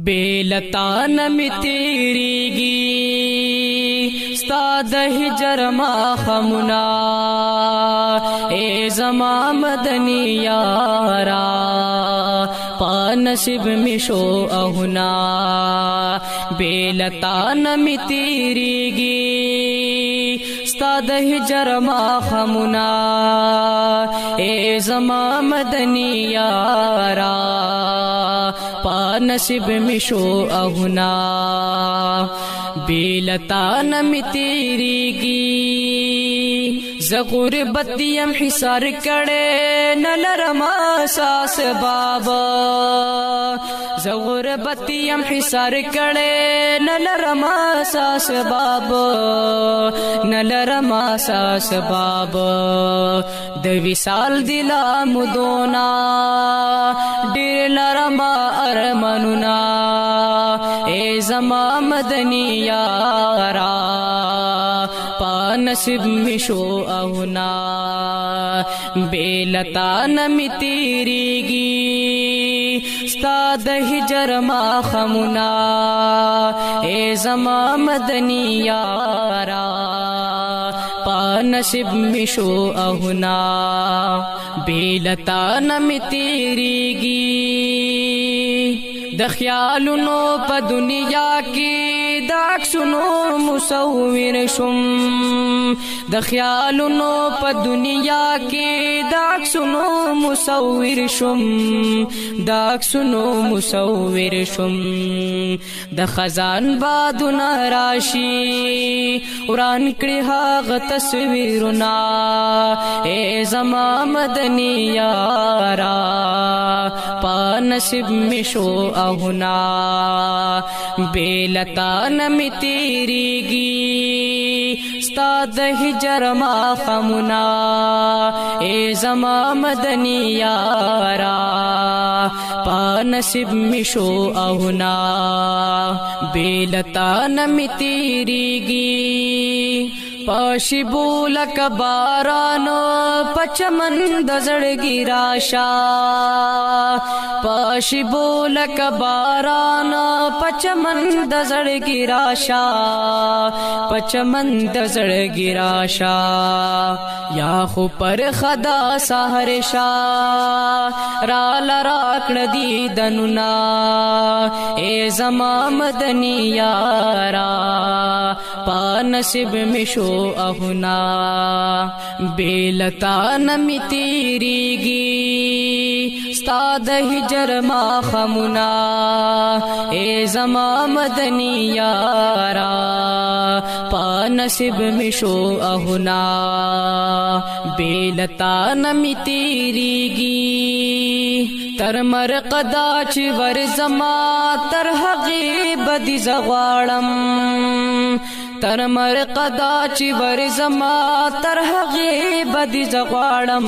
بیلتا نمی تیریگی ستا د هجر ما خمنا اے زما مدنی یارا پا نصیب می شو اہنا بیلتا نمی تیریگی ستا د هجر ما خمنا اے زما مدنی یارا پا نصیب می شو اہنا بیلتا نمی تیریگی ز غربت یم حصار کڑے نلرما ساس بابا ز غربت یم حصار کڑے نلرما ساس بابا نلرما ساس بابا د وصال دلا مدونا ډیر لرما ارمنونا اے زما مدنی یارا پا نصیب می شو اہنا بیلتا نمی تیریگی ستا د هجر ما خمنا اے زما مدنی یارا پا نصیب می شو اہنا بیلتا نمی تیریگی د خیالونو په دنیا کې د عکسونو مصور شم د خیالونو په دنیا کې د عکسونو مصور شم د عکسونو مصور شم د خزان بادونه راشي وران کړي هغه تصویرونه اے زما مدنی یارا پا نصیب می شو اہنا بیلتا نمی تیریگی ستا د هجر ما خمنا اے زما مدنی یارا پا نصیب می شو اہنا بیلتا نمی تیریگی پاشی بولک باران پچمن د زړګي راشا پاشی بولک باران پچمن د زړګي راشا پچمن د زړګي راشا یا خو پر خدا سحر شا را لراکړ دی دنونا اے زما مدنی یارا پا نصیب می شو اہنا بیلتا نمی تیریگی ستا د هجر ما خمنا اے زما مدنی یارا پا نصیب می شو اہنا بیلتا نمی تیریگی تر مرقدا چی ور زما تر حقی بدی زغوارم تر مرقدا چی ور زما تر حقی بدی زغوارم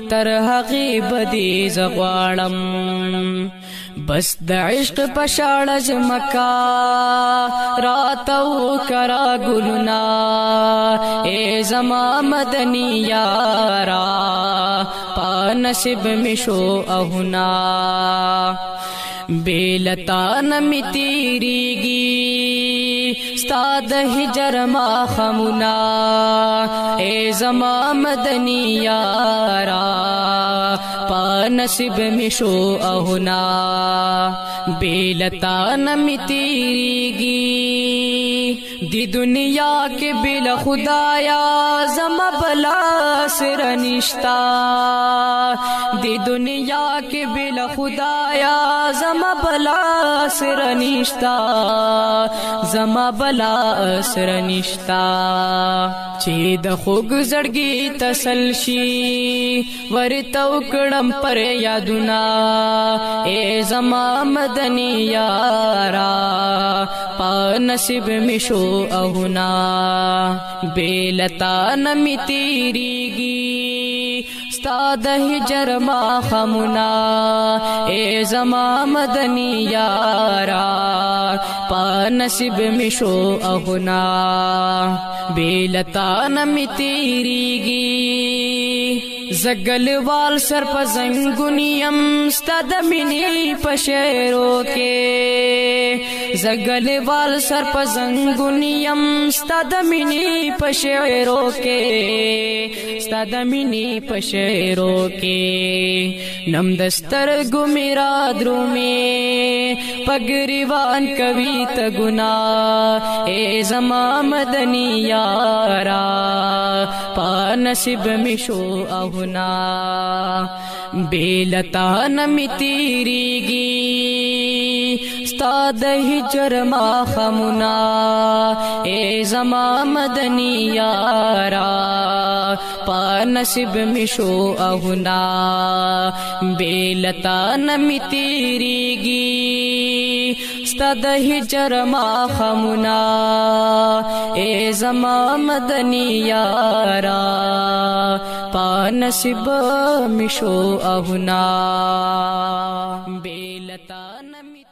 تر حقی بدی زغوارم بس د عشق پشاړ زمکا راتو کرا ګلنا اے زما مدنی یارا پا نصیب می شو اہنا بیلتا نمی تیریگی ستا د هجر ما خمنا اے زما مدنی یارا پا نصیب می شو اہنا بیلتا نمی تیریگی دی دنیا کے بلا خدایا زما بلا سر نشتا دی دنیا کے بلا خدایا زما بلا سر نشتا زما بلا سر نشتا چې د خوږ زړګي تسلشي ورته وکړم پر یادونه اے زما مدنی یارا پا نصیب می شو اہنا بیلتا نمی تیریگی ستا د هجر ما خمنا اے زما مدنی یارا پا نصیب می شو اہنا بیلتا نمی تیریگی زګلوال سر په زنګونیم ستاد مینی پشیرو کې زګلوال سر په زنګونیم ستاد مینی پشیرو کې ستاد مینی پشیرو کې نم دستر ګو میرا درومي پګریوان کوي ته ګنا اے زما مدنی یارا پا نصیب می شو اهنا بیلتا نمی تیریگی ستا د هجر ما خمنا اے زما مدنی یارا پا نصیب می شو اهنا بیلتا نمی تیریگی ستا د هجر ما خمنا اے زما مدنی یارا پا نصیب می شو اهنا بیلتا نمی